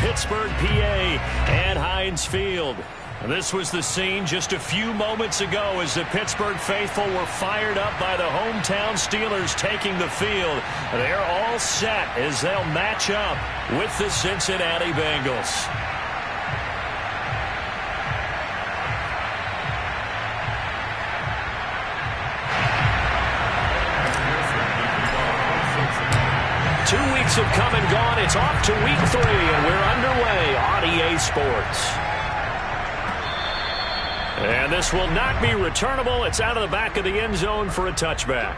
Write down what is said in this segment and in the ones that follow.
Pittsburgh, PA, at Heinz Field. This was the scene just a few moments ago as the Pittsburgh faithful were fired up by the hometown Steelers taking the field. They're all set as they'll match up with the Cincinnati Bengals. Have come and gone. It's off to week 3, and we're underway on EA Sports. And this will not be returnable. It's out of the back of the end zone for a touchback.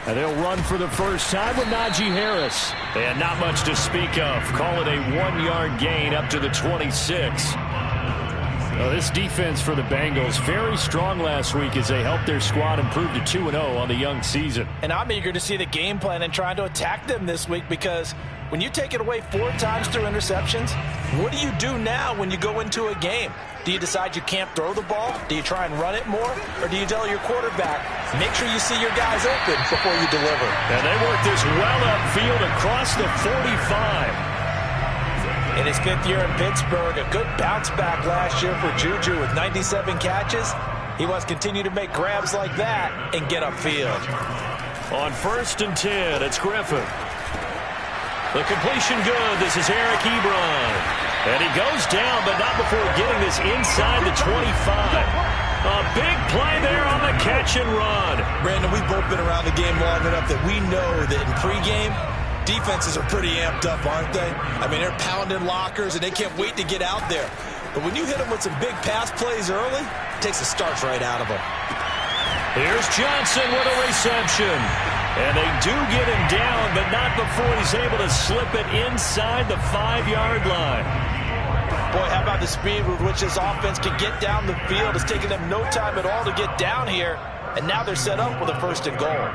And they'll run for the first time with Najee Harris. And not much to speak of. Call it a 1-yard gain up to the 26. Well, this defense for the Bengals, very strong last week as they helped their squad improve to 2-0 on the young season. And I'm eager to see the game plan and trying to attack them this week, because when you take it away 4 times through interceptions, what do you do now when you go into a game? Do you decide you can't throw the ball? Do you try and run it more? Or do you tell your quarterback, make sure you see your guys open before you deliver? And they work this well upfield across the 45. In his 5th year in Pittsburgh, a good bounce back last year for Juju with 97 catches. He wants to continue to make grabs like that and get upfield. On 1st and 10, it's Griffin. The completion good. This is Eric Ebron. And he goes down, but not before getting this inside the 25. A big play there on the catch and run. Brandon, we've both been around the game long enough that we know that in pregame, defenses are pretty amped up, aren't they? I mean, they're pounding lockers, and they can't wait to get out there. But when you hit them with some big pass plays early, it takes the starch right out of them. Here's Johnson with a reception. And they do get him down, but not before he's able to slip it inside the 5-yard line. Boy, how about the speed with which this offense can get down the field? It's taken them no time at all to get down here, and now they're set up with a 1st and goal.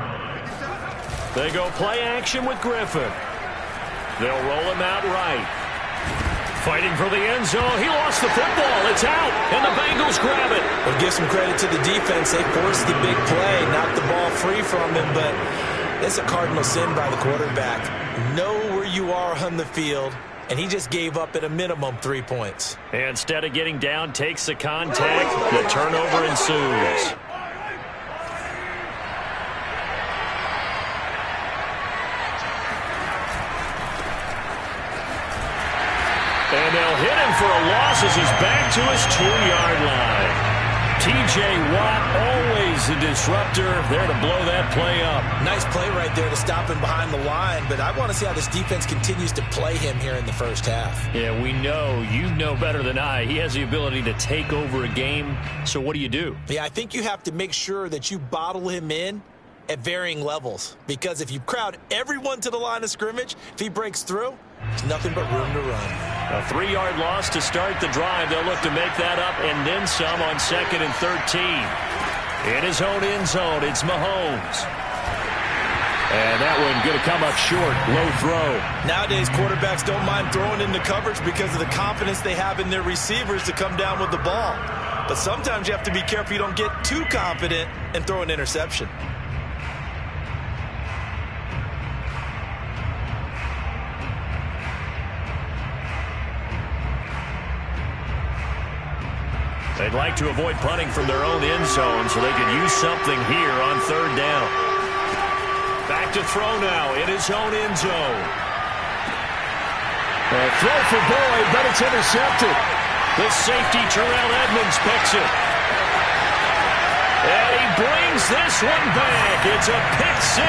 They go play action with Griffin. They'll roll him out right. Fighting for the end zone. He lost the football. It's out, and the Bengals grab it. Well, give some credit to the defense. They forced the big play, knocked the ball free from him, but it's a cardinal sin by the quarterback. Know where you are on the field, and he just gave up at a minimum 3 points. And instead of getting down, takes the contact. The turnover ensues. And they'll hit him for a loss as he's back to his 2-yard line. T.J. Watt, always the disruptor, there to blow that play up. Nice play right there to stop him behind the line, but I want to see how this defense continues to play him here in the first half. Yeah, we know, you know better than I, he has the ability to take over a game, so what do? Yeah, I think you have to make sure that you bottle him in at varying levels, because if you crowd everyone to the line of scrimmage, if he breaks through, there's nothing but room to run. A 3-yard loss to start the drive. They'll look to make that up and then some on 2nd and 13. In his own end zone, it's Mahomes. And that one going to come up short. Low throw. Nowadays, quarterbacks don't mind throwing into coverage because of the confidence they have in their receivers to come down with the ball. But sometimes you have to be careful you don't get too confident and throw an interception. They'd like to avoid punting from their own end zone so they can use something here on 3rd down. Back to throw now in his own end zone. A throw for Boyd, but it's intercepted. The safety, Terrell Edmonds, picks it. And he brings this one back. It's a pick 6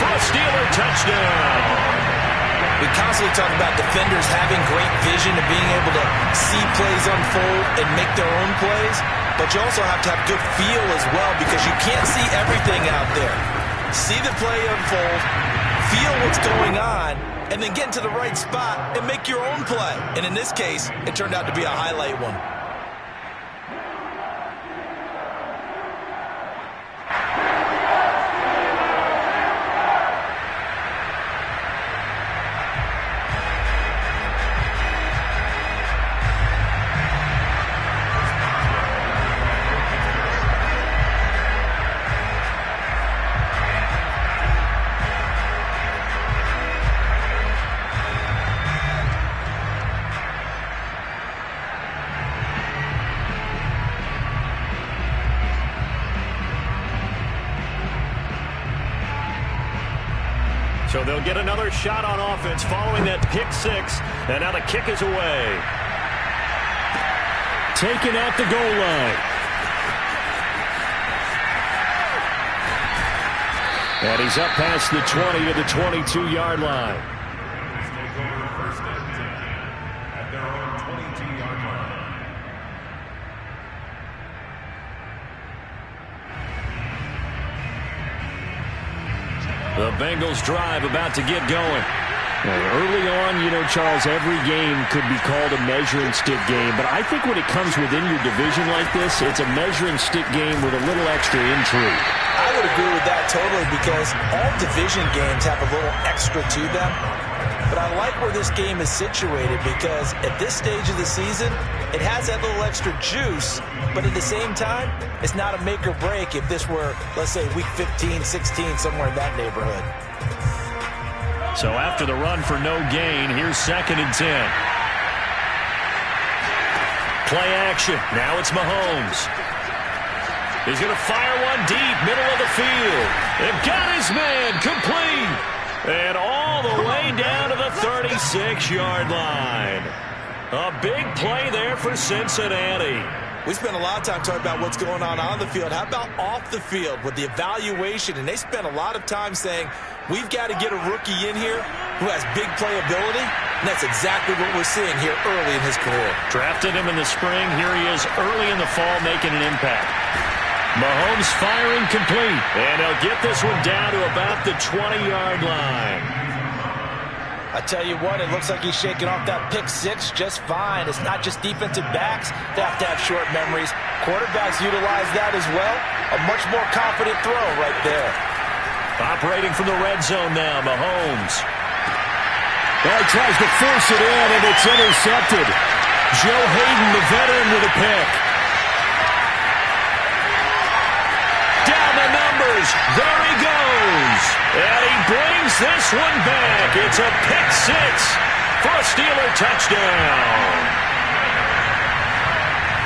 for a Steeler touchdown. We constantly talk about defenders having great vision and being able to see plays unfold and make their own plays, but you also have to have good feel as well because you can't see everything out there. See the play unfold, feel what's going on, and then get into the right spot and make your own play. And in this case, it turned out to be a highlight one. So they'll get another shot on offense following that pick six. And now the kick is away. Taken at the goal line. And he's up past the 20 to the 22-yard line. First and 10 at their own 22-yard line. The Bengals drive about to get going. Early on, you know, Charles, every game could be called a measuring stick game. But I think when it comes within your division like this, it's a measuring stick game with a little extra intrigue. I would agree with that totally, because all division games have a little extra to them. But I like where this game is situated, because at this stage of the season, it has that little extra juice, but at the same time, it's not a make or break if this were, let's say, week 15, 16, somewhere in that neighborhood. So after the run for no gain, here's 2nd and 10. Play action. Now it's Mahomes. He's going to fire one deep, middle of the field. They've got his man complete. And all the way down to the 36-yard line. A big play there for Cincinnati. We spent a lot of time talking about what's going on the field. How about off the field with the evaluation? And they spent a lot of time saying, we've got to get a rookie in here who has big playability. And that's exactly what we're seeing here early in his career. Drafted him in the spring. Here he is early in the fall making an impact. Mahomes firing complete. And he'll get this one down to about the 20-yard line. I tell you what, it looks like he's shaking off that pick six just fine. It's not just defensive backs that have to have short memories. Quarterbacks utilize that as well. A much more confident throw right there. Operating from the red zone now, Mahomes. Well, he tries to force it in, and it's intercepted. Joe Hayden, the veteran, with a pick. Down the numbers. There he goes. And he brings this one back. It's a pick six for a Steeler touchdown.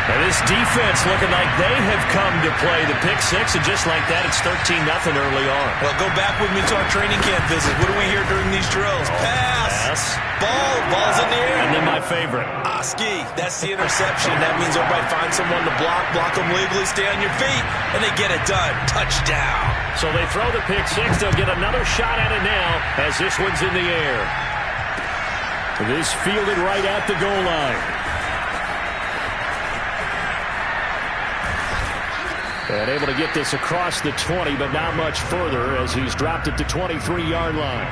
And this defense looking like they have come to play the pick six, and just like that, it's 13-0 early on. Well, go back with me to our training camp visit. What do we hear during these drills? Pass. Ball's in the air. And then my favorite. Ski. That's the interception. That means everybody finds someone to block them legally, stay on your feet, and they get it done. Touchdown. So they throw the pick six. They'll get another shot at it now as this one's in the air. This fielded right at the goal line. And able to get this across the 20, but not much further as he's dropped it to 23-yard line.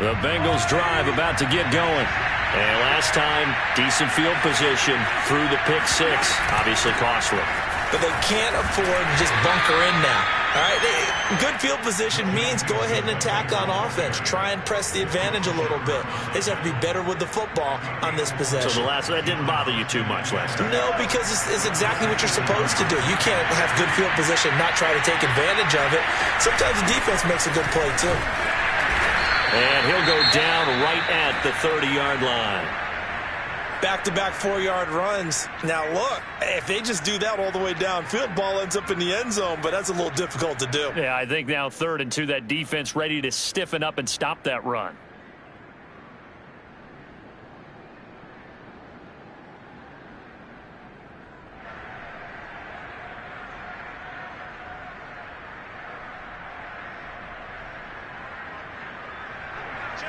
The Bengals drive about to get going. And last time, decent field position through the pick six. Obviously costly. But they can't afford to just bunker in now. All right, good field position means go ahead and attack on offense. Try and press the advantage a little bit. They just have to be better with the football on this possession. So that didn't bother you too much last time? No, because it's exactly what you're supposed to do. You can't have good field position, not try to take advantage of it. Sometimes the defense makes a good play, too. And he'll go down right at the 30-yard line. Back-to-back 4-yard runs. Now, look, if they just do that all the way downfield, ball ends up in the end zone, but that's a little difficult to do. Yeah, I think now 3rd and 2, that defense ready to stiffen up and stop that run.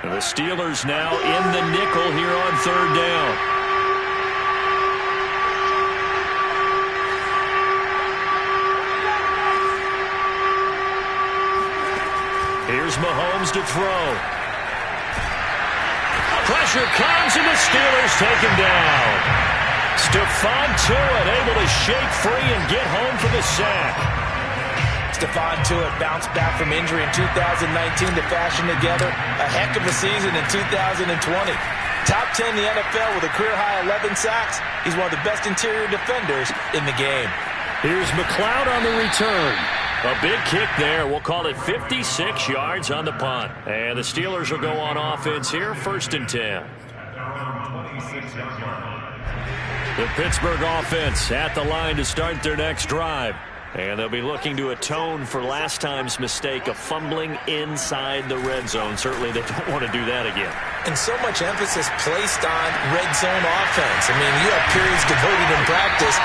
The Steelers now in the nickel here on third down. Here's Mahomes to throw. Pressure comes, and the Steelers take him down. Stephon Tuitt able to shake free and get home for the sack. Stephon Tuitt bounced back from injury in 2019 to fashion together a heck of a season in 2020. Top 10 in the NFL with a career-high 11 sacks. He's one of the best interior defenders in the game. Here's McLeod on the return. A big kick there. We'll call it 56 yards on the punt. And the Steelers will go on offense here, 1st and 10. The Pittsburgh offense at the line to start their next drive. And they'll be looking to atone for last time's mistake of fumbling inside the red zone. Certainly they don't want to do that again. And so much emphasis placed on red zone offense. I mean, you have periods devoted in practice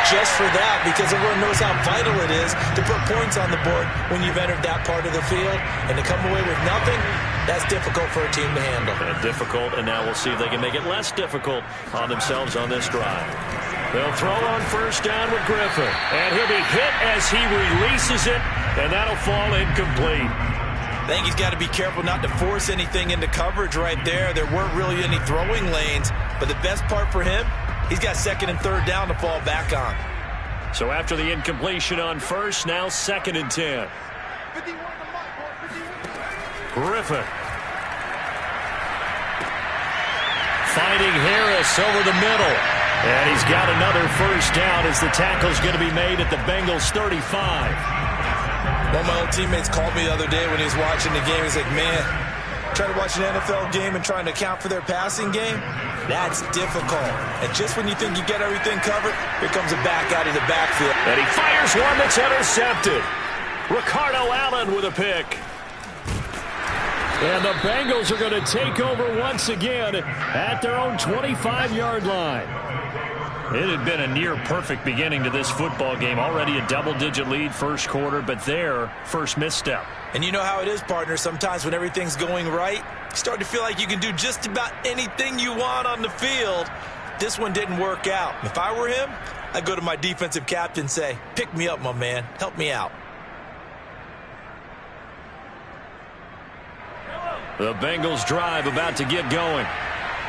just for that, because everyone knows how vital it is to put points on the board when you've entered that part of the field. And to come away with nothing, that's difficult for a team to handle. Difficult, and now we'll see if they can make it less difficult on themselves on this drive. They'll throw on 1st down with Griffin. And he'll be hit as he releases it, and that'll fall incomplete. I think he's got to be careful not to force anything into coverage right there. There weren't really any throwing lanes, but the best part for him, he's got 2nd and 3rd down to fall back on. So after the incompletion on 1st, now 2nd and 10. Griffin. Finding Harris over the middle. And he's got another 1st down as the tackle's going to be made at the Bengals 35. One of my old teammates called me the other day when he was watching the game. He's like, man, trying to watch an NFL game and trying to account for their passing game, that's difficult. And just when you think you get everything covered, here comes a back out of the backfield. And he fires one that's intercepted. Ricardo Allen with a pick. And the Bengals are going to take over once again at their own 25-yard line. It had been a near-perfect beginning to this football game. Already a double-digit lead 1st quarter, but their first misstep. And you know how it is, partner. Sometimes when everything's going right, you start to feel like you can do just about anything you want on the field. This one didn't work out. If I were him, I'd go to my defensive captain and say, pick me up, my man. Help me out. The Bengals drive about to get going.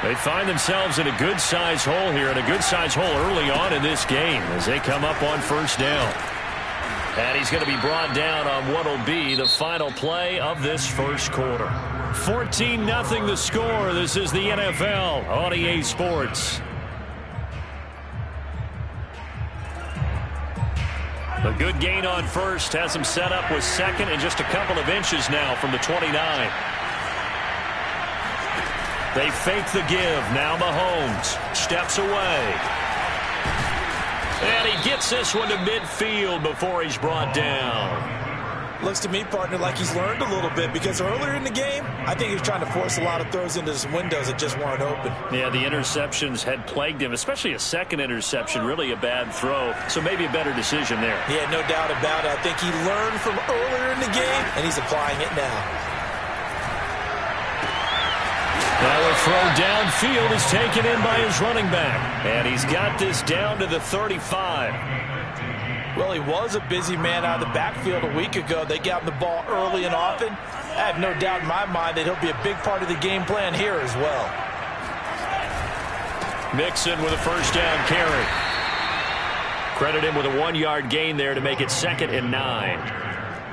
They find themselves in a good-sized hole here, and a good-sized hole early on in this game as they come up on 1st down. And he's going to be brought down on what will be the final play of this 1st quarter. 14-0 the score. This is the NFL on EA Sports. A good gain on 1st has him set up with 2nd and just a couple of inches now from the 29. They fake the give. Now Mahomes steps away. And he gets this one to midfield before he's brought down. Looks to me, partner, like he's learned a little bit, because earlier in the game, I think he was trying to force a lot of throws into some windows that just weren't open. Yeah, the interceptions had plagued him, especially a 2nd interception, really a bad throw. So maybe a better decision there. Yeah, no doubt about it. I think he learned from earlier in the game, and he's applying it now. Now a throw downfield is taken in by his running back. And he's got this down to the 35. Well, he was a busy man out of the backfield a week ago. They got him the ball early and often. I have no doubt in my mind that he'll be a big part of the game plan here as well. Mixon with a 1st down carry. Credit him with a 1-yard gain there to make it 2nd and 9.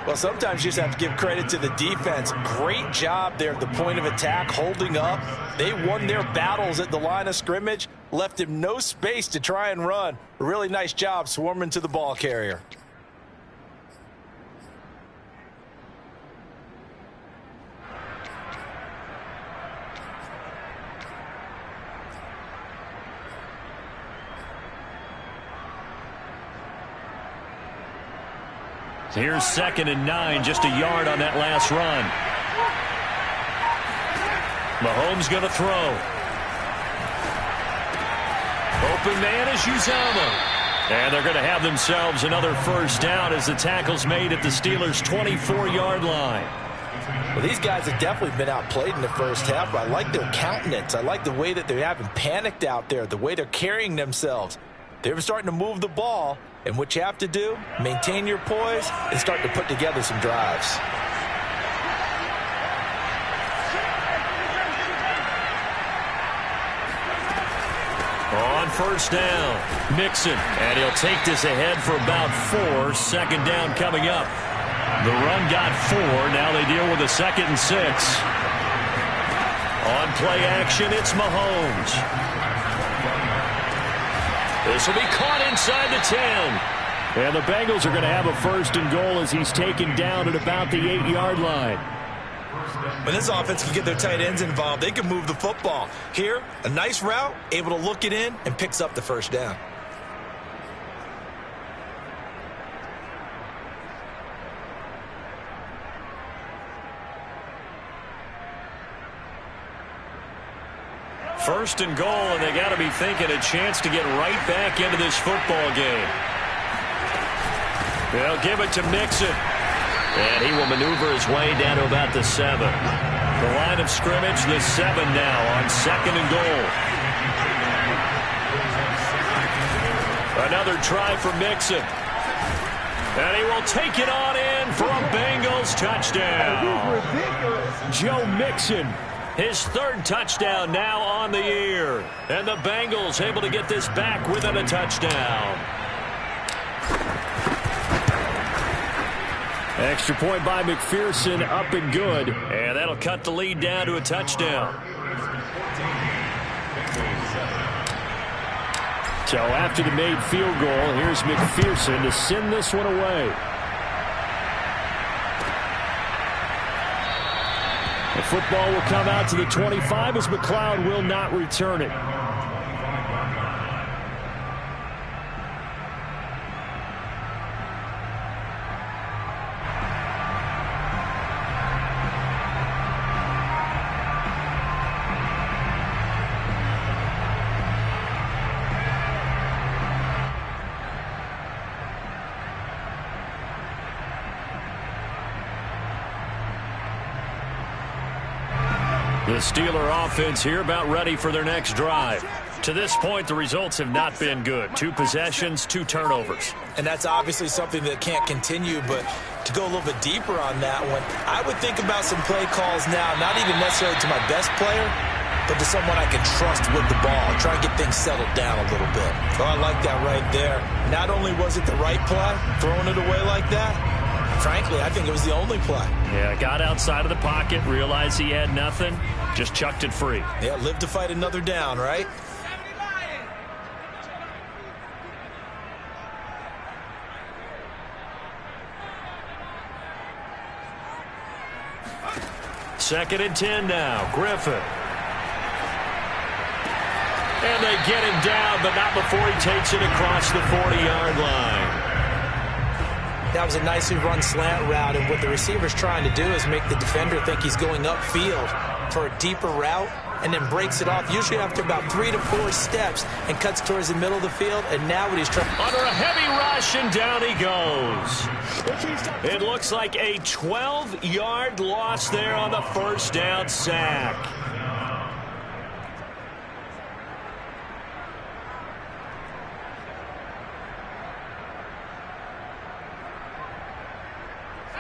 Well, sometimes you just have to give credit to the defense. Great job there at the point of attack, holding up. They won their battles at the line of scrimmage, left him no space to try and run. A really nice job swarming to the ball carrier. Here's 2nd and 9, just a yard on that last run. Mahomes going to throw. Open man is Uzomah. And they're going to have themselves another 1st down as the tackle's made at the Steelers' 24-yard line. Well, these guys have definitely been outplayed in the first half, but I like their countenance. I like the way that they haven't panicked out there, the way they're carrying themselves. They're starting to move the ball, and what you have to do, maintain your poise and start to put together some drives. On first down, Mixon, and he'll take this ahead for about 4. Second down coming up. The run got 4. Now they deal with a 2nd and 6. On play action, it's Mahomes. This will be caught inside the 10. And the Bengals are going to have a 1st and goal as he's taken down at about the 8-yard line. When this offense can get their tight ends involved, they can move the football. Here, a nice route, able to look it in, and picks up the 1st down. First and goal, and they got to be thinking a chance to get right back into this football game. They'll give it to Mixon. And he will maneuver his way down to about the 7. The line of scrimmage, the 7 now on 2nd and goal. Another try for Mixon. And he will take it on in for a Bengals touchdown. Joe Mixon, his 3rd touchdown now on the year. And the Bengals able to get this back within a touchdown. Extra point by McPherson, up and good. And that'll cut the lead down to a touchdown. So after the made field goal, here's McPherson to send this one away. The football will come out to the 25 as McLeod will not return it. The Steeler offense here about ready for their next drive. To this point, the results have not been good. 2 possessions, 2 turnovers. And that's obviously something that can't continue, but to go a little bit deeper on that one, I would think about some play calls now, not even necessarily to my best player, but to someone I can trust with the ball. Try and get things settled down a little bit. Oh, I like that right there. Not only was it the right play, throwing it away like that, frankly, I think it was the only play. Yeah, got outside of the pocket, realized he had nothing, just chucked it free. Yeah, live to fight another down, right? Second and 10 now. Griffin. And they get him down, but not before he takes it across the 40-yard line. That was a nicely run slant route, and what the receiver's trying to do is make the defender think he's going upfield for a deeper route and then breaks it off, usually after about 3 to 4 steps, and cuts towards the middle of the field. And now what he's trying... Under a heavy rush, and down he goes. It looks like a 12-yard loss there on the first down sack.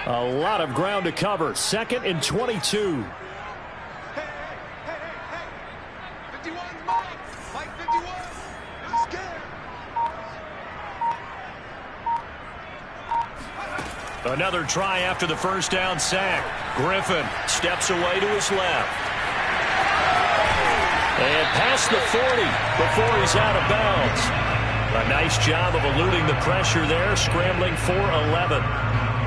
A lot of ground to cover. 2nd and 22. Another try after the first down sack. Griffin steps away to his left. And past the 40 before he's out of bounds. A nice job of eluding the pressure there, scrambling for 11.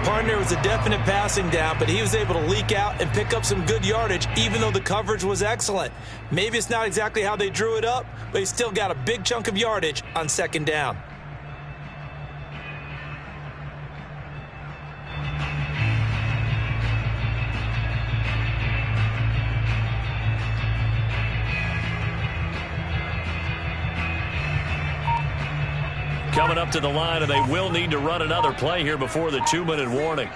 Partner was a definite passing down, but he was able to leak out and pick up some good yardage, even though the coverage was excellent. Maybe it's not exactly how they drew it up, but he still got a big chunk of yardage on second down. Coming up to the line, and they will need to run another play here before the 2-minute warning.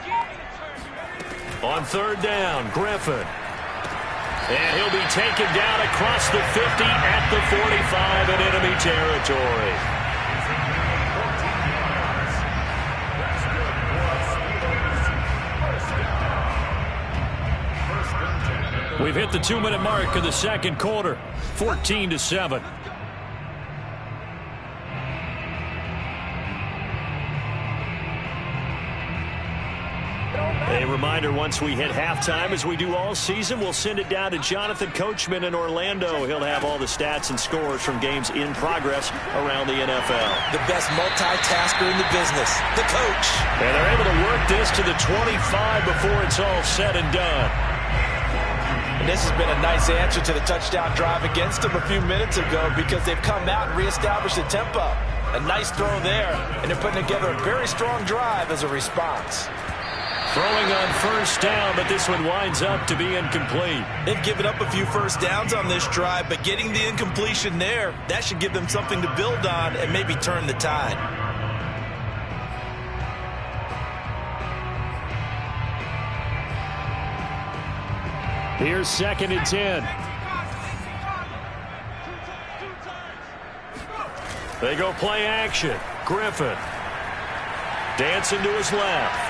On third down, Griffin. And he'll be taken down across the 50 at the 45 in enemy territory. We've hit the 2-minute mark of the second quarter, 14-7. A reminder, once we hit halftime, as we do all season, we'll send it down to Jonathan Coachman in Orlando. He'll have all the stats and scores from games in progress around the NFL. The best multitasker in the business, the coach. And they're able to work this to the 25 before it's all said and done. And this has been a nice answer to the touchdown drive against them a few minutes ago, because they've come out and reestablished the tempo. A nice throw there, and they're putting together a very strong drive as a response. Throwing on first down, but this one winds up to be incomplete. They've given up a few first downs on this drive, but getting the incompletion there, that should give them something to build on and maybe turn the tide. Here's 2nd and 10. They go play action. Griffin. Dancing to his left.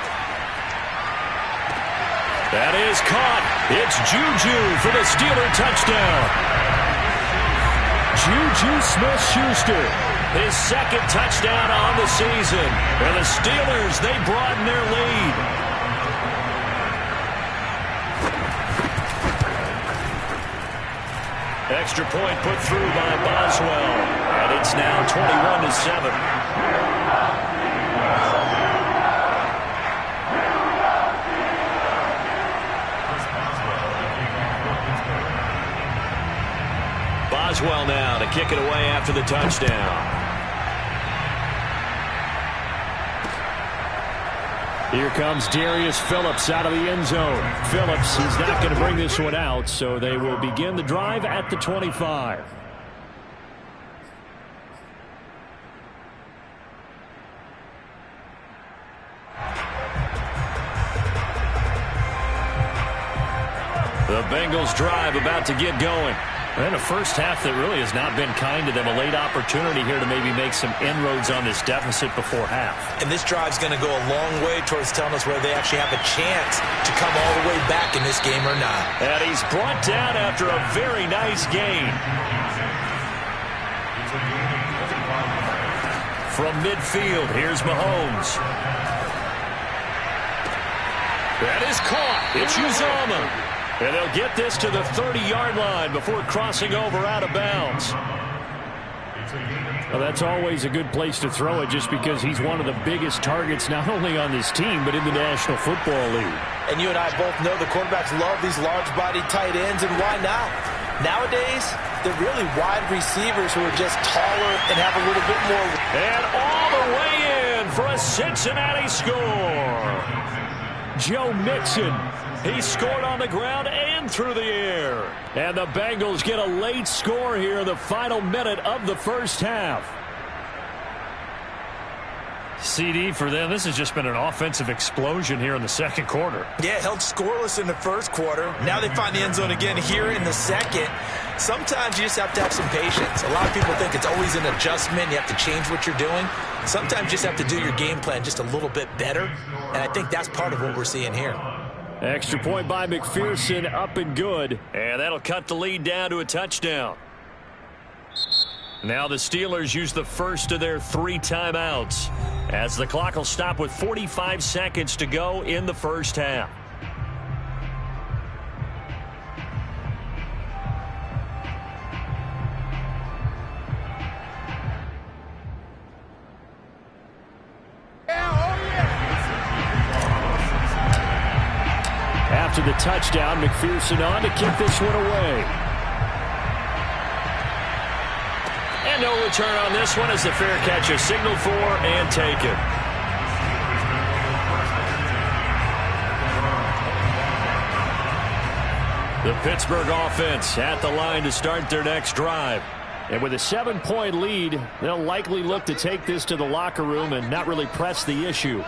That is caught. It's Juju for the Steeler touchdown. Juju Smith-Schuster, his 2nd touchdown on the season. And the Steelers, they broaden their lead. Extra point put through by Boswell. And it's now 21-7. Boswell now to kick it away after the touchdown. Here comes Darius Phillips out of the end zone. Phillips is not going to bring this one out, so they will begin the drive at the 25. The Bengals drive about to get going. And a first half that really has not been kind to them. A late opportunity here to maybe make some inroads on this deficit before half. And this drive's going to go a long way towards telling us whether they actually have a chance to come all the way back in this game or not. And he's brought down after a very nice gain. From midfield, here's Mahomes. That is caught. It's Uzomah. And they'll get this to the 30-yard line before crossing over out of bounds. Well, that's always a good place to throw it, just because he's one of the biggest targets not only on this team but in the National Football League. And you and I both know the quarterbacks love these large-bodied tight ends, and why not? Nowadays, they're really wide receivers who are just taller and have a little bit more. And all the way in for a Cincinnati score. Joe Mixon. He scored on the ground and through the air. And the Bengals get a late score here in the final minute of the first half. CD for them. This has just been an offensive explosion here in the second quarter. Yeah, held scoreless in the first quarter. Now they find the end zone again here in the second. Sometimes you just have to have some patience. A lot of people think it's always an adjustment. You have to change what you're doing. Sometimes you just have to do your game plan just a little bit better. And I think that's part of what we're seeing here. Extra point by McPherson, up and good. And that'll cut the lead down to a touchdown. Now the Steelers use the first of their 3 timeouts, as the clock will stop with 45 seconds to go in the first half. After the touchdown, McPherson on to kick this one away. And no return on this one as the fair catch is signaled for and taken. The Pittsburgh offense at the line to start their next drive. And with a 7-point lead, they'll likely look to take this to the locker room and not really press the issue.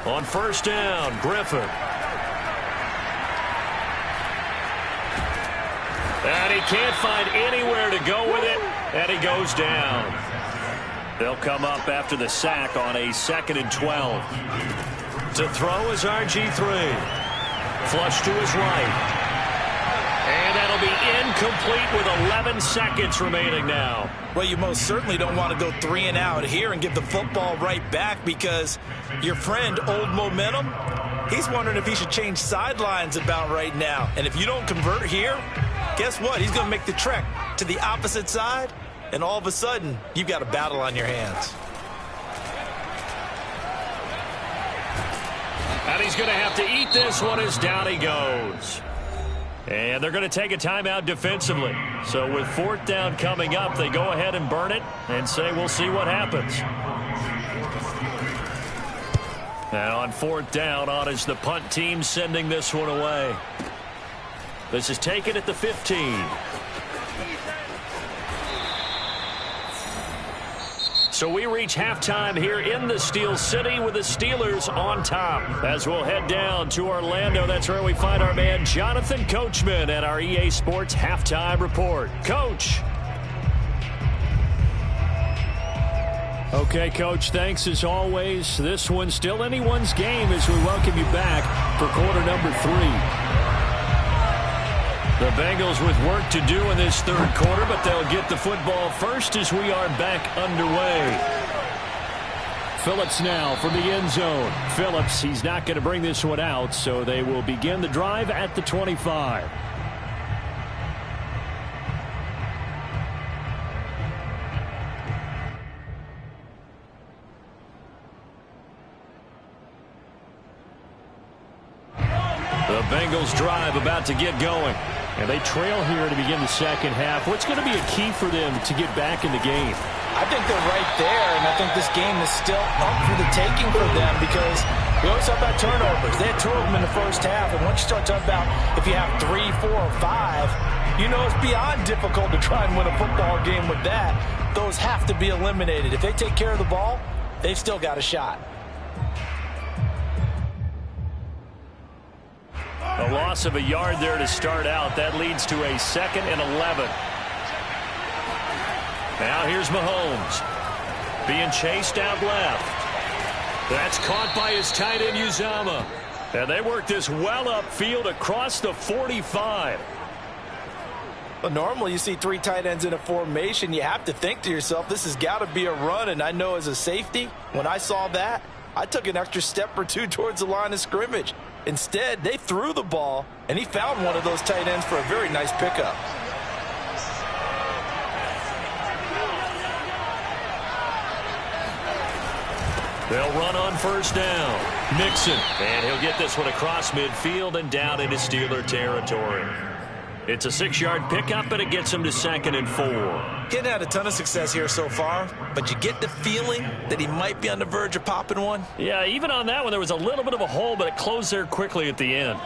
On first down, Griffin. And he can't find anywhere to go with it, and he goes down. They'll come up after the sack on a 2nd and 12. To throw is RG3. Flush to his right. And that'll be incomplete with 11 seconds remaining now. Well, you most certainly don't want to go 3 and out here and give the football right back, because your friend, Old Momentum, he's wondering if he should change sidelines about right now. And if you don't convert here, guess what? He's going to make the trek to the opposite side, and all of a sudden, you've got a battle on your hands. And he's going to have to eat this one as down he goes. And they're going to take a timeout defensively. So with 4th down coming up, they go ahead and burn it and say we'll see what happens. And on 4th down, on is the punt team sending this one away. This is taken at the 15. So we reach halftime here in the Steel City with the Steelers on top. As we'll head down to Orlando, that's where we find our man Jonathan Coachman at our EA Sports Halftime Report. Coach. Okay, Coach, thanks as always. This one's still anyone's game as we welcome you back for quarter number 3. The Bengals with work to do in this 3rd quarter, but they'll get the football first as we are back underway. Phillips now from the end zone. Phillips, he's not going to bring this one out, so they will begin the drive at the 25. The Bengals drive about to get going. And they trail here to begin the 2nd half. What's going to be a key for them to get back in the game? I think they're right there, and I think this game is still up for the taking for them, because we always talk about turnovers. They had 2 of them in the first half, and once you start talking about if you have 3, 4, or 5, you know it's beyond difficult to try and win a football game with that. Those have to be eliminated. If they take care of the ball, they've still got a shot. A loss of a yard there to start out. That leads to a 2nd and 11. Now here's Mahomes. Being chased out left. That's caught by his tight end, Uzama. And they work this well upfield across the 45. Well, normally you see 3 tight ends in a formation. You have to think to yourself, this has got to be a run. And I know as a safety, when I saw that, I took an extra step or 2 towards the line of scrimmage. Instead, they threw the ball, and he found one of those tight ends for a very nice pickup. They'll run on first down. Mixon, and he'll get this one across midfield and down into Steeler territory. It's a 6-yard pickup, and it gets him to 2nd and 4. Getting had a ton of success here so far, but you get the feeling that he might be on the verge of popping one. Yeah, even on that one, there was a little bit of a hole, but it closed there quickly at the end.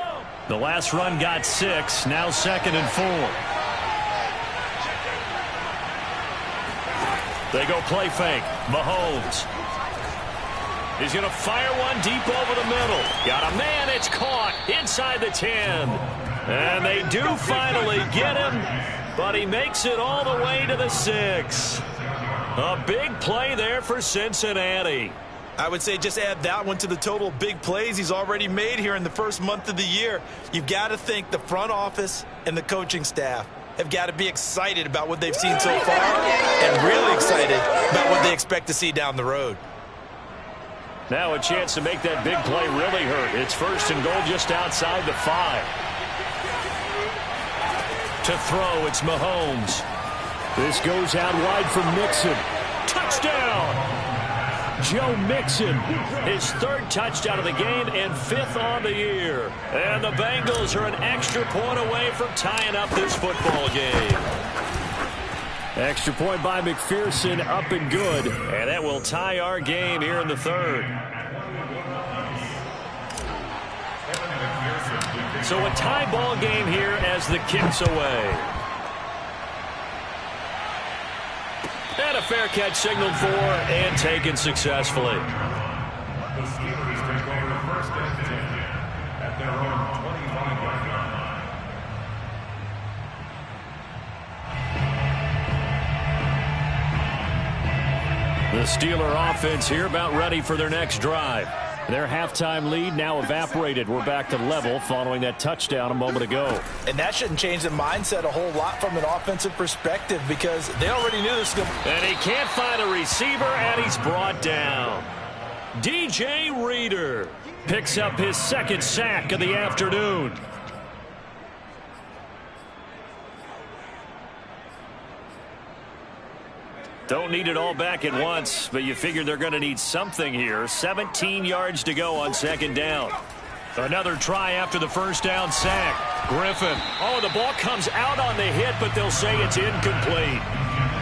The last run got 6, now 2nd and 4. They go play fake. Mahomes. He's going to fire one deep over the middle. Got a man, it's caught inside the 10. And they do finally get him, but he makes it all the way to the 6. A big play there for Cincinnati. I would say just add that one to the total big plays he's already made here in the first month of the year. You've got to think the front office and the coaching staff have got to be excited about what they've seen so far and really excited about what they expect to see down the road. Now a chance to make that big play really hurt. It's 1st and goal just outside the 5. To throw, it's Mahomes. This goes out wide for Mixon. Touchdown! Joe Mixon, his 3rd touchdown of the game and 5th on the year. And the Bengals are an extra point away from tying up this football game. Extra point by McPherson, up and good. And that will tie our game here in the 3rd. So a tie ball game here as the kick's away. And a fair catch signaled for and taken successfully. The Steelers take over first and 10 at their own 25-yard line. The Steeler offense here about ready for their next drive. Their halftime lead now evaporated. We're back to level following that touchdown a moment ago. And that shouldn't change the mindset a whole lot from an offensive perspective because they already knew this was going to... And he can't find a receiver, and he's brought down. DJ Reader picks up his second sack of the afternoon. Don't need it all back at once, but you figure they're going to need something here. 17 yards to go on second down. Another try after the first down sack. Griffin. Oh, the ball comes out on the hit, but they'll say it's incomplete.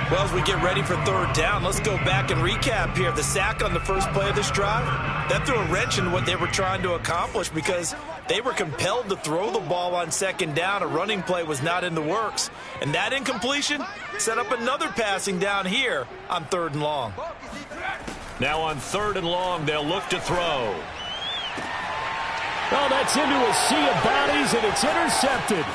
Well, as we get ready for third down, let's go back and recap here. The sack on the first play of this drive, that threw a wrench in what they were trying to accomplish because they were compelled to throw the ball on second down. A running play was not in the works. And that incompletion set up another passing down here on third and long. Now on third and long, they'll look to throw. Oh, that's into a sea of bodies, and it's intercepted.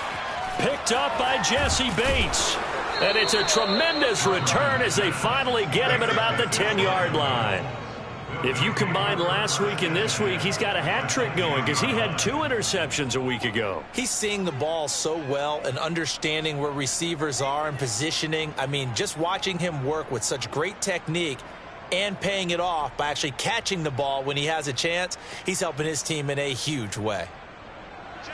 Picked up by Jesse Bates. And it's a tremendous return as they finally get him at about the 10-yard line. If you combine last week and this week, he's got a hat trick going because he had 2 interceptions a week ago. He's seeing the ball so well and understanding where receivers are and positioning. I mean, just watching him work with such great technique and paying it off by actually catching the ball when he has a chance, he's helping his team in a huge way.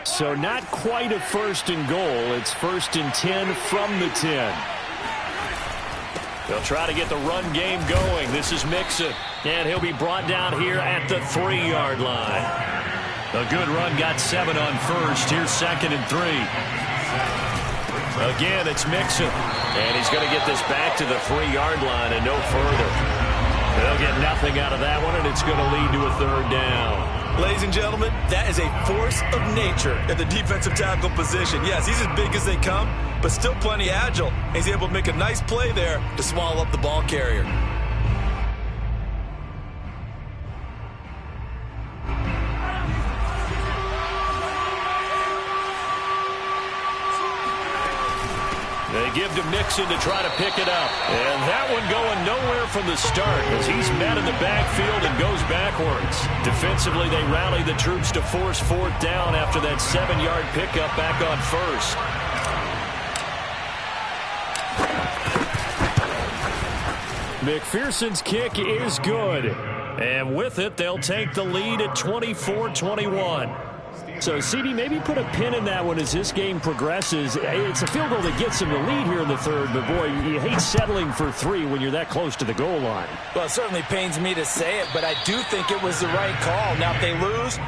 So not quite a first and goal. It's first and 10 from the 10. They'll try to get the run game going. This is Mixon, and he'll be brought down here at the 3-yard line. A good run got 7 on first. Here's second and 3. Again, it's Mixon, and he's going to get this back to the 3-yard line and no further. They'll get nothing out of that one, and it's going to lead to a third down. Ladies and gentlemen, that is a force of nature at the defensive tackle position. Yes, he's as big as they come, but still plenty agile. He's able to make a nice play there to swallow up the ball carrier. They give to Mixon to try to pick it up. And that one going nowhere from the start as he's met in the backfield and goes backwards. Defensively, they rally the troops to force fourth down after that 7-yard pickup back on first. McPherson's kick is good. And with it, they'll take the lead at 24-21. So, CD, maybe put a pin in that one as this game progresses. It's a field goal that gets them the lead here in the third, but, boy, you hate settling for 3 when you're that close to the goal line. Well, it certainly pains me to say it, but I do think it was the right call. Now, if they lose,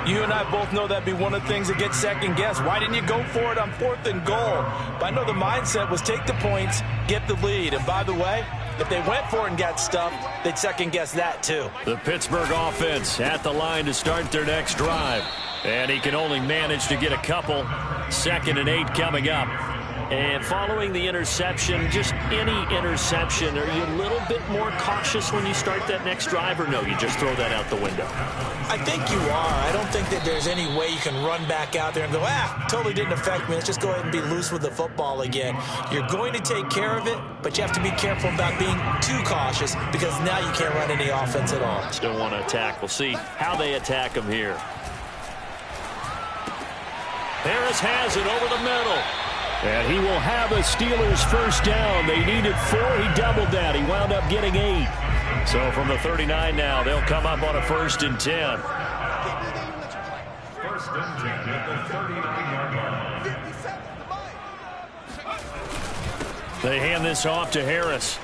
you and I both know that'd be one of the things that gets second-guessed. Why didn't you go for it on 4th and goal? But I know the mindset was take the points, get the lead. And, by the way, if they went for it and got stuffed, they'd second-guess that, too. The Pittsburgh offense at the line to start their next drive. And he can only manage to get a couple. 2nd and 8 coming up. And following the interception, just any interception, are you a little bit more cautious when you start that next drive, or no, you just throw that out the window? I think you are. I don't think that there's any way you can run back out there and go, totally didn't affect me. Let's just go ahead and be loose with the football again. You're going to take care of it, but you have to be careful about being too cautious because now you can't run any offense at all. Still want to attack. We'll see how they attack him here. Harris has it over the middle. And he will have a Steelers first down. They needed 4. He doubled that. He wound up getting 8. So from the 39 now, they'll come up on a 1st and 10. 1st and 10 at the 39-yard line. They hand this off to Harris.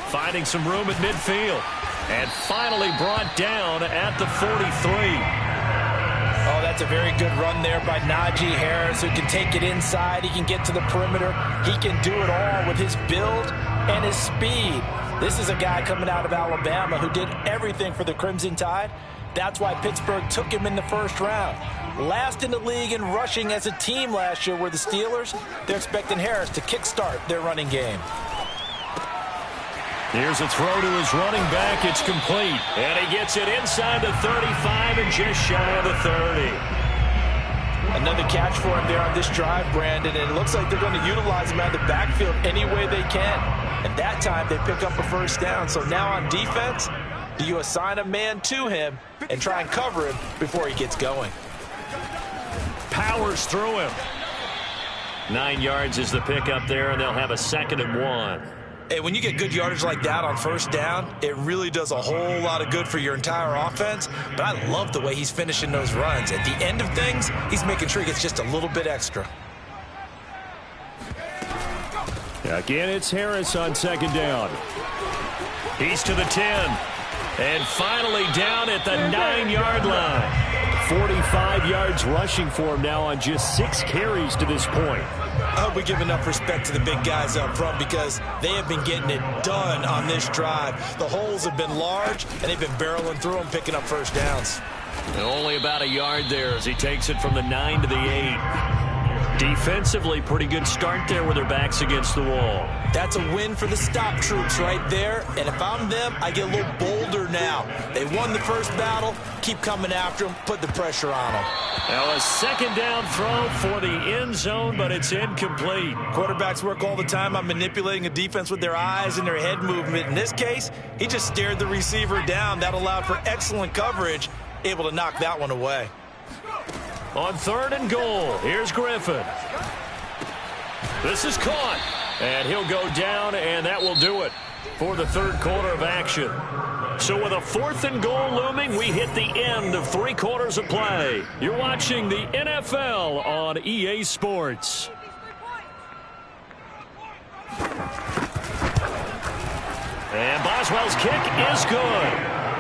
Finding some room at midfield. And finally brought down at the 43. Oh, that's a very good run there by Najee Harris, who can take it inside. He can get to the perimeter. He can do it all with his build and his speed. This is a guy coming out of Alabama who did everything for the Crimson Tide. That's why Pittsburgh took him in the first round. Last in the league in rushing as a team last year were the Steelers. They're expecting Harris to kickstart their running game. Here's a throw to his running back. It's complete. And he gets it inside the 35 and just shy of the 30. Another catch for him there on this drive, Brandon, and it looks like they're going to utilize him out of the backfield any way they can. And that time they pick up a first down. So now on defense, do you assign a man to him and try and cover him before he gets going? Powers through him. 9 yards is the pickup there, and they'll have a 2nd and 1. Hey, when you get good yardage like that on first down, it really does a whole lot of good for your entire offense. But I love the way he's finishing those runs. At the end of things, he's making sure he gets just a little bit extra. Again, it's Harris on 2nd down. He's to the 10. And finally down at the 9-yard line. 45 yards rushing for him now on just 6 carries to this point. I hope we give enough respect to the big guys up front because they have been getting it done on this drive. The holes have been large, and they've been barreling through them, picking up first downs. And only about a yard there as he takes it from the 9 to the 8. Defensively, pretty good start there with their backs against the wall. That's a win for the stop troops right there. And if I'm them, I get a little bolder now. They won the first battle. Keep coming after them. Put the pressure on them. Now a 2nd down throw for the end zone, but it's incomplete. Quarterbacks work all the time on manipulating a defense with their eyes and their head movement. In this case, he just stared the receiver down. That allowed for excellent coverage. Able to knock that one away. On 3rd and goal, here's Griffin. This is caught, and he'll go down, and that will do it for the 3rd quarter of action. So with a 4th and goal looming, we hit the end of 3 quarters of play. You're watching the NFL on EA Sports. And Boswell's kick is good.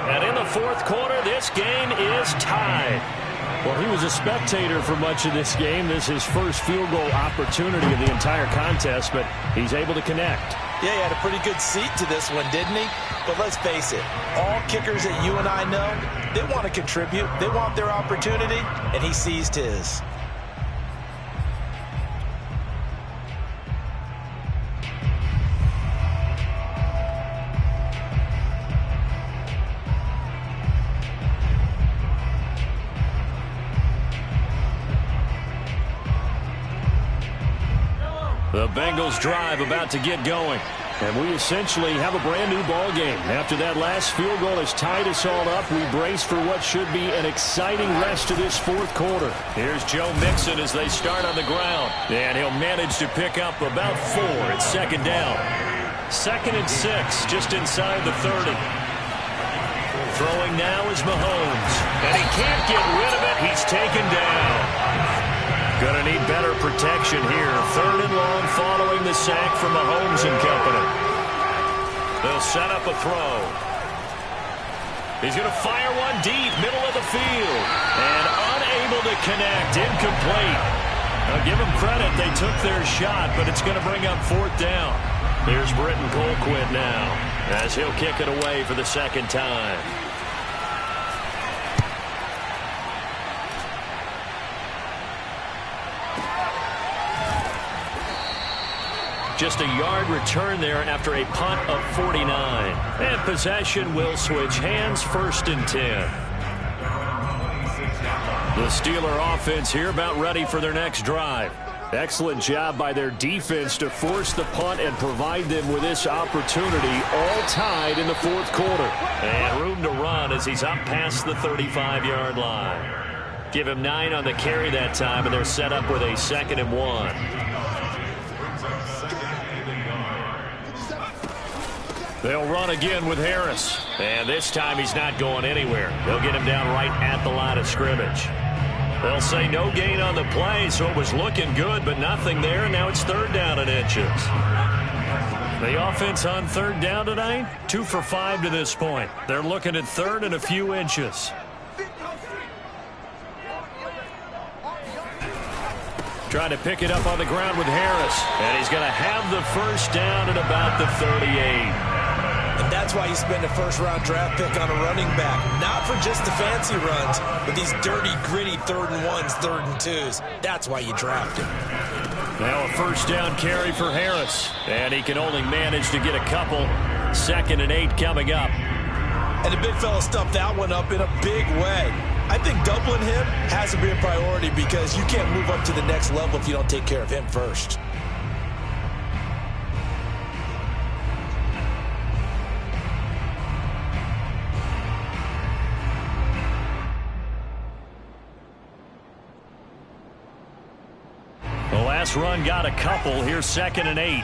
And in the 4th quarter, this game is tied. Well, he was a spectator for much of this game. This is his first field goal opportunity of the entire contest, but he's able to connect. Yeah, he had a pretty good seat to this one, didn't he? But let's face it, all kickers that you and I know, they want to contribute. They want their opportunity, and he seized his. The Bengals drive about to get going. And we essentially have a brand new ball game. After that last field goal has tied us all up, we brace for what should be an exciting rest of this 4th quarter. Here's Joe Mixon as they start on the ground. And he'll manage to pick up about 4 at 2nd down. 2nd and 6, just inside the 30. Throwing now is Mahomes. And he can't get rid of it. He's taken down. Gonna need better protection here. 3rd and long following the sack from Mahomes and company. They'll set up a throw. He's gonna fire one deep, middle of the field. And unable to connect, incomplete. I'll give them credit, they took their shot, but it's gonna bring up 4th down. Here's Britton Colquitt now, as he'll kick it away for the 2nd time. Just a yard return there after a punt of 49. And possession will switch hands, 1st and 10. The Steeler offense here about ready for their next drive. Excellent job by their defense to force the punt and provide them with this opportunity, all tied in the 4th quarter. And room to run as he's up past the 35-yard line. Give him 9 on the carry that time, and they're set up with a 2nd and 1. They'll run again with Harris. And this time he's not going anywhere. They'll get him down right at the line of scrimmage. They'll say no gain on the play, so it was looking good, but nothing there. And now it's 3rd down and inches. The offense on 3rd down tonight, 2 for 5 to this point. They're looking at 3rd and a few inches. Trying to pick it up on the ground with Harris. And he's going to have the 1st down at about the 38. And that's why you spend a 1st-round draft pick on a running back. Not for just the fancy runs, but these dirty, gritty 3rd and 1s, 3rd and 2s. That's why you draft him. Now a 1st down carry for Harris. And he can only manage to get a couple. 2nd and 8 coming up. And the big fella stuffed that one up in a big way. I think doubling him has to be a priority because you can't move up to the next level if you don't take care of him first. The last run got a couple. Here's 2nd and 8.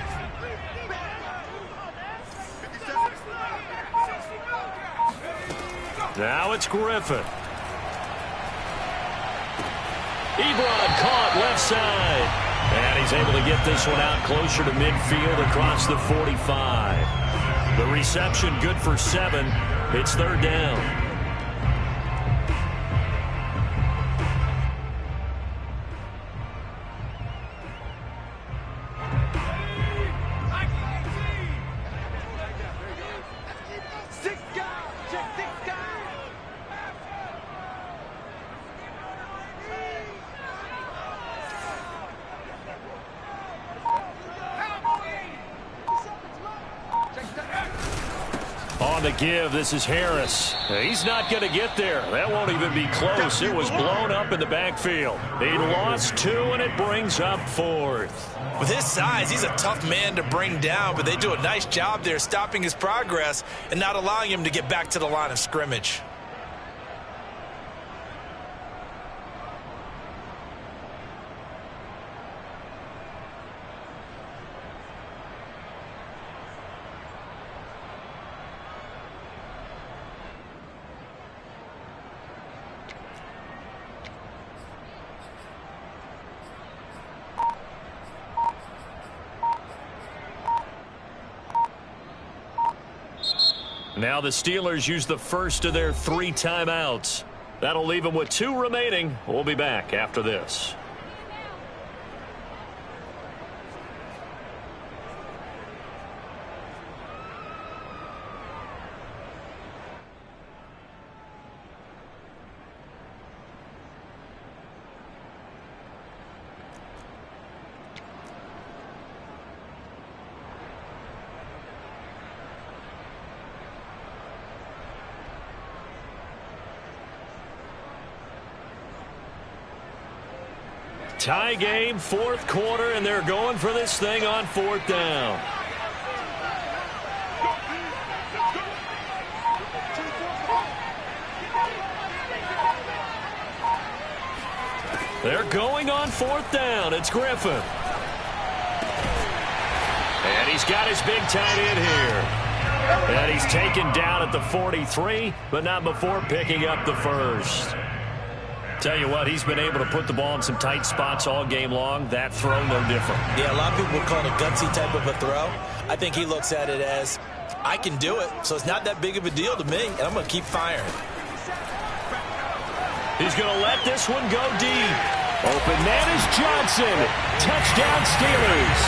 Now it's Griffin. Ebron caught left side. And he's able to get this one out closer to midfield across the 45. The reception good for 7. It's 3rd down. The give. This is Harris. He's not going to get there. That won't even be close. It was blown up in the backfield. He lost 2, and it brings up 4th. With his size, he's a tough man to bring down, but they do a nice job there stopping his progress and not allowing him to get back to the line of scrimmage. Now the Steelers use the first of their 3 timeouts. That'll leave them with 2 remaining. We'll be back after this. Tie game, 4th quarter, and they're going for this thing on 4th down. They're going on 4th down. It's Griffin. And he's got his big tight end here. And he's taken down at the 43, but not before picking up the first. Tell you what, he's been able to put the ball in some tight spots all game long. That throw, no different. Yeah, a lot of people would call it a gutsy type of a throw. I think he looks at it as, I can do it, so it's not that big of a deal to me, and I'm going to keep firing. He's going to let this one go deep. Open man is Johnson. Touchdown Steelers.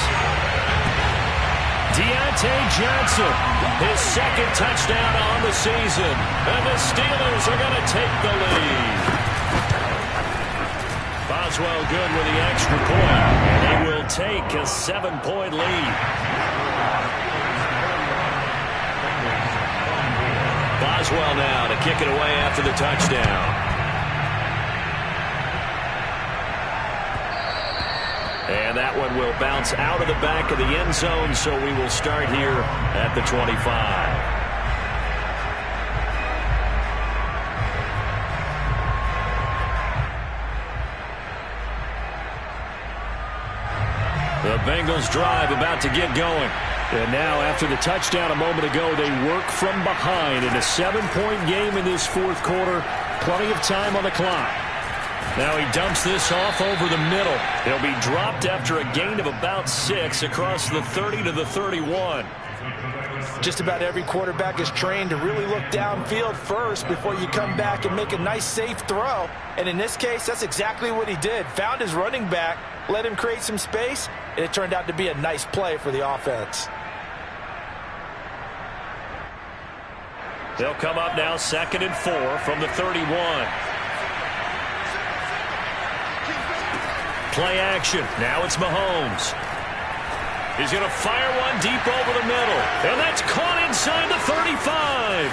Deontay Johnson, his 2nd touchdown on the season. And the Steelers are going to take the lead. Boswell good with the extra point, and they will take a 7-point lead. Boswell now to kick it away after the touchdown. And that one will bounce out of the back of the end zone, so we will start here at the 25. The Bengals drive about to get going. And now after the touchdown a moment ago, they work from behind in a 7-point game in this 4th quarter. Plenty of time on the clock. Now he dumps this off over the middle. He'll be dropped after a gain of about 6 across the 30 to the 31. Just about every quarterback is trained to really look downfield first before you come back and make a nice safe throw. And in this case, that's exactly what he did. Found his running back, let him create some space, and it turned out to be a nice play for the offense. They'll come up now 2nd and 4 from the 31. Play action. Now it's Mahomes. He's going to fire one deep over the middle. And that's caught inside the 35.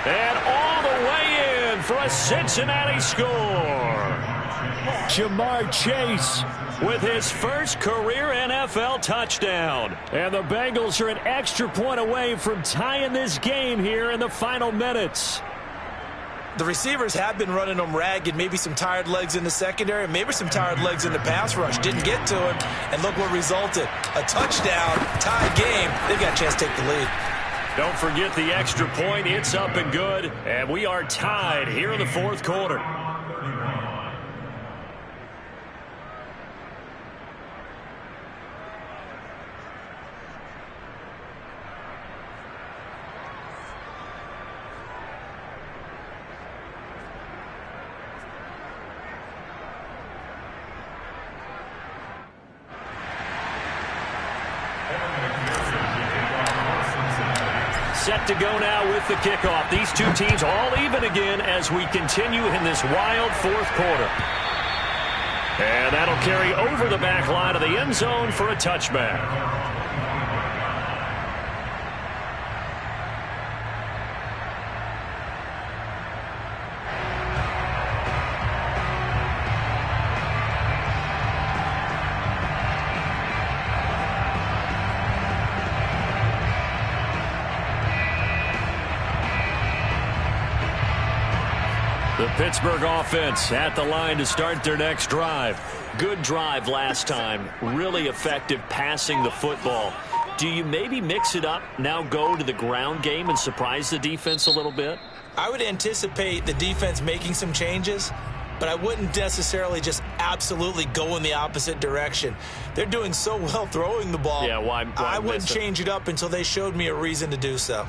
And all the way in for a Cincinnati score. Jamar Chase with his first career NFL touchdown. And the Bengals are an extra point away from tying this game here in the final minutes. The receivers have been running them ragged, maybe some tired legs in the secondary, maybe some tired legs in the pass rush. Didn't get to him, and look what resulted. A touchdown, tie game. They've got a chance to take the lead. Don't forget the extra point. It's up and good, and we are tied here in the fourth quarter. Set to go now with the kickoff. These two teams all even again as we continue in this wild fourth quarter. And that'll carry over the back line of the end zone for a touchback. The Pittsburgh offense at the line to start their next drive. Good drive last time. Really effective passing the football. Do you maybe mix it up, now go to the ground game and surprise the defense a little bit? I would anticipate the defense making some changes, but I wouldn't necessarily just absolutely go in the opposite direction. They're doing so well throwing the ball. Yeah, why I wouldn't change it up until they showed me a reason to do so.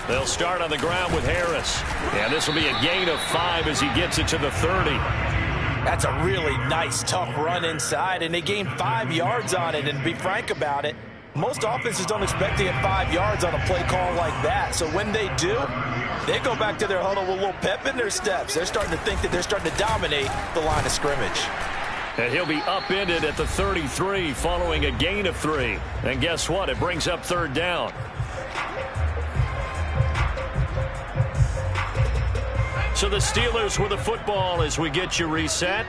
They'll start on the ground with Harris. And this will be a gain of 5 as he gets it to the 30. That's a really nice, tough run inside, and they gained 5 yards on it. And to be frank about it, most offenses don't expect to get 5 yards on a play call like that. So when they do, they go back to their huddle with a little pep in their steps. They're starting to think that they're starting to dominate the line of scrimmage. And he'll be upended at the 33 following a gain of 3. And guess what? It brings up third down. So the Steelers with the football as we get you reset.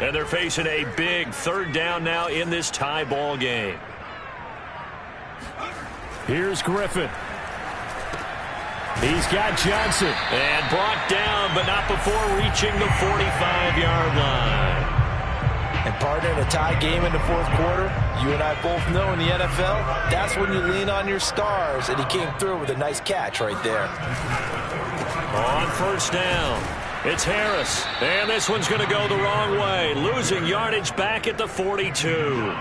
And they're facing a big third down now in this tie ball game. Here's Griffin. He's got Johnson. And brought down, but not before reaching the 45-yard line. And partner, in a tie game in the fourth quarter, you and I both know in the NFL, that's when you lean on your stars. And he came through with a nice catch right there. On first down, it's Harris. And this one's going to go the wrong way. Losing yardage back at the 42.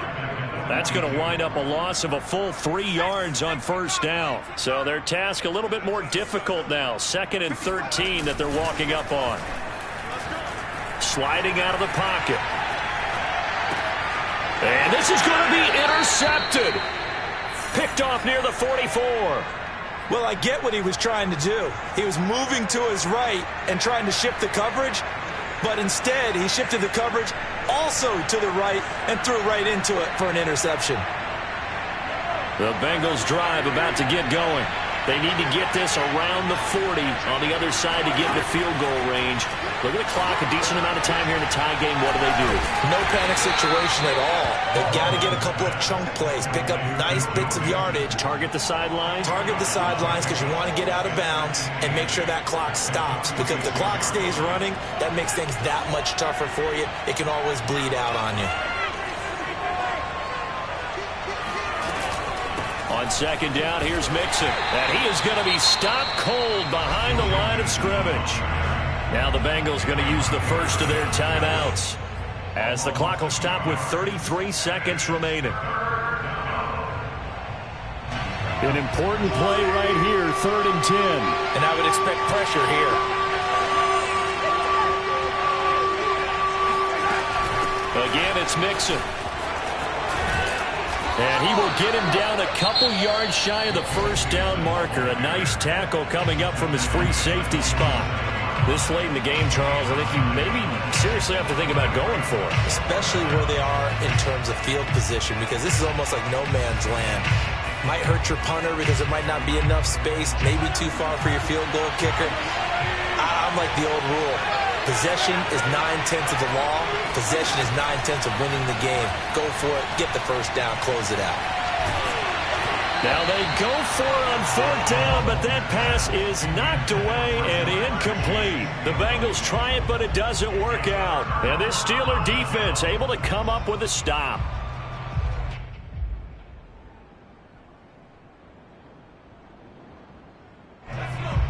That's going to wind up a loss of a full 3 yards on first down. So their task a little bit more difficult now. 2nd and 13 that they're walking up on. Sliding out of the pocket. And this is going to be intercepted. Picked off near the 44. Well, I get what he was trying to do. He was moving to his right and trying to shift the coverage, but instead he shifted the coverage also to the right and threw right into it for an interception. The Bengals drive about to get going. They need to get this around the 40 on the other side to get in the field goal range. Look at the clock, a decent amount of time here in a tie game. What do they do? No panic situation at all. They've got to get a couple of chunk plays, pick up nice bits of yardage. Target the sidelines? Target the sidelines because you want to get out of bounds and make sure that clock stops. Because if the clock stays running, that makes things that much tougher for you. It can always bleed out on you. On second down, here's Mixon. And he is going to be stopped cold behind the line of scrimmage. Now the Bengals going to use the first of their timeouts as the clock will stop with 33 seconds remaining. An important play right here, 3rd and 10. And I would expect pressure here. Again, it's Mixon. And he will get him down a couple yards shy of the first down marker. A nice tackle coming up from his free safety spot. This late in the game, Charles, I think you maybe seriously have to think about going for it. Especially where they are in terms of field position, because this is almost like no man's land. Might hurt your punter because there might not be enough space, maybe too far for your field goal kicker. I'm like the old rule. Possession is 9/10 of the law. Possession is 9/10 of winning the game. Go for it, get the first down, close it out. Now they go for it on fourth down, but that pass is knocked away and incomplete. The Bengals try it, but it doesn't work out. And this Steeler defense able to come up with a stop.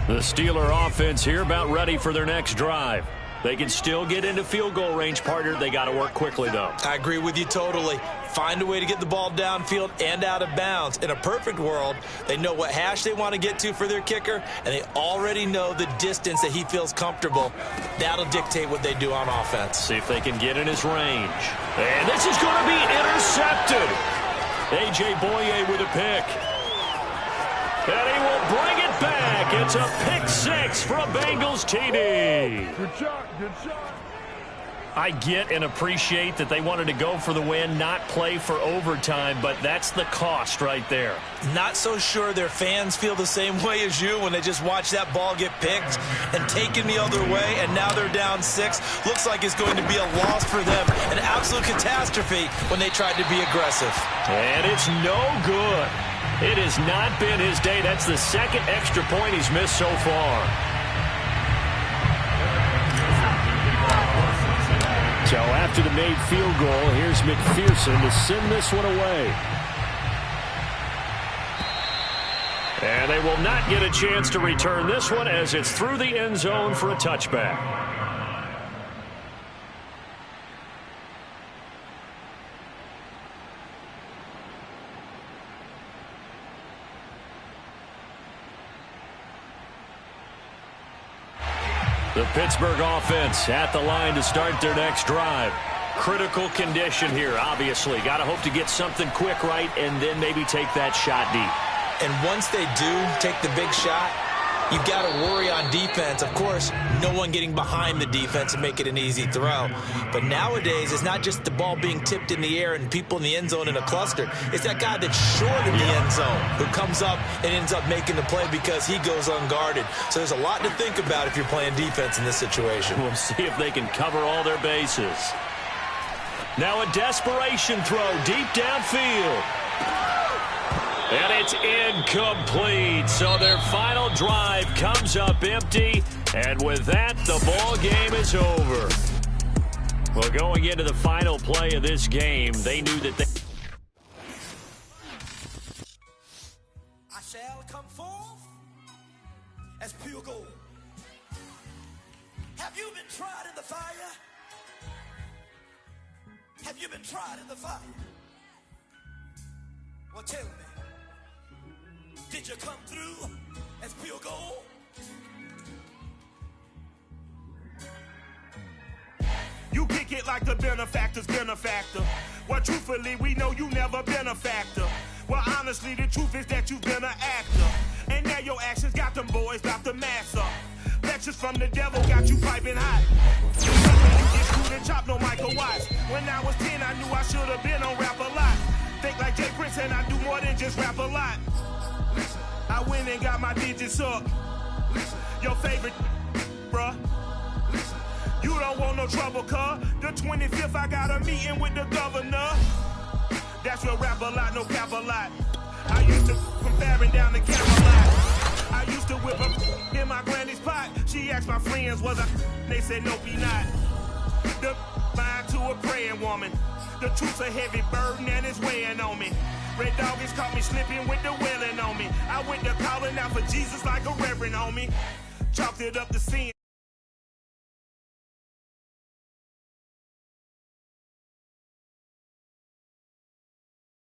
The Steeler offense here about ready for their next drive. They can still get into field goal range, partner. They got to work quickly, though. I agree with you totally. Find a way to get the ball downfield and out of bounds. In a perfect world, they know what hash they want to get to for their kicker, and they already know the distance that he feels comfortable. That'll dictate what they do on offense. See if they can get in his range. And this is going to be intercepted. A.J. Boye with a pick. And he will bring it back. It's a pick-6 from Bengals TD. Good shot, good shot. I get and appreciate that they wanted to go for the win, not play for overtime, but that's the cost right there. Not so sure their fans feel the same way as you when they just watch that ball get picked and taken the other way, and now they're down 6. Looks like it's going to be a loss for them, an absolute catastrophe when they tried to be aggressive. And it's no good. It has not been his day. That's the second extra point he's missed so far. So after the made field goal, here's McPherson to send this one away. And they will not get a chance to return this one as it's through the end zone for a touchback. The Pittsburgh offense at the line to start their next drive. Critical condition here, obviously. Got to hope to get something quick right and then maybe take that shot deep. And once they do take the big shot, you've got to worry on defense. Of course, no one getting behind the defense and make it an easy throw. But nowadays, it's not just the ball being tipped in the air and people in the end zone in a cluster. It's that guy that's short in the end zone who comes up and ends up making the play because he goes unguarded. So there's a lot to think about if you're playing defense in this situation. We'll see if they can cover all their bases. Now a desperation throw deep downfield. And it's incomplete. So their final drive comes up empty. And with that, the ball game is over. Well, going into the final play of this game, they knew that they... I shall come forth as pure gold. Have you been tried in the fire? Have you been tried in the fire? Well, tell me. Did you come through as pure gold? You kick it like the benefactor's benefactor. Well, truthfully, we know you never been a factor. Well, honestly, the truth is that you've been an actor. And now your actions got them boys about to mass up. Lectures from the devil got you piping hot. You get screwed and chopped, no Michael Watts. When I was 10, I knew I should have been on rap a lot. Think like Jay Prince and I do more than just rap a lot. I went and got my digits up. Your favorite, bruh. You don't want no trouble, cuz. The 25th, I got a meeting with the governor. That's real rap a lot, no cap a lot. I used to from Farron down to Camelot. I used to whip up in my granny's pot. She asked my friends, was I? They said, no, be not. The mind to a praying woman. The truth's a heavy burden and it's weighing on me. Red Doggies caught me slipping with the wailing on me. I went to calling out for Jesus like a reverend on me. Chalked it up to sin.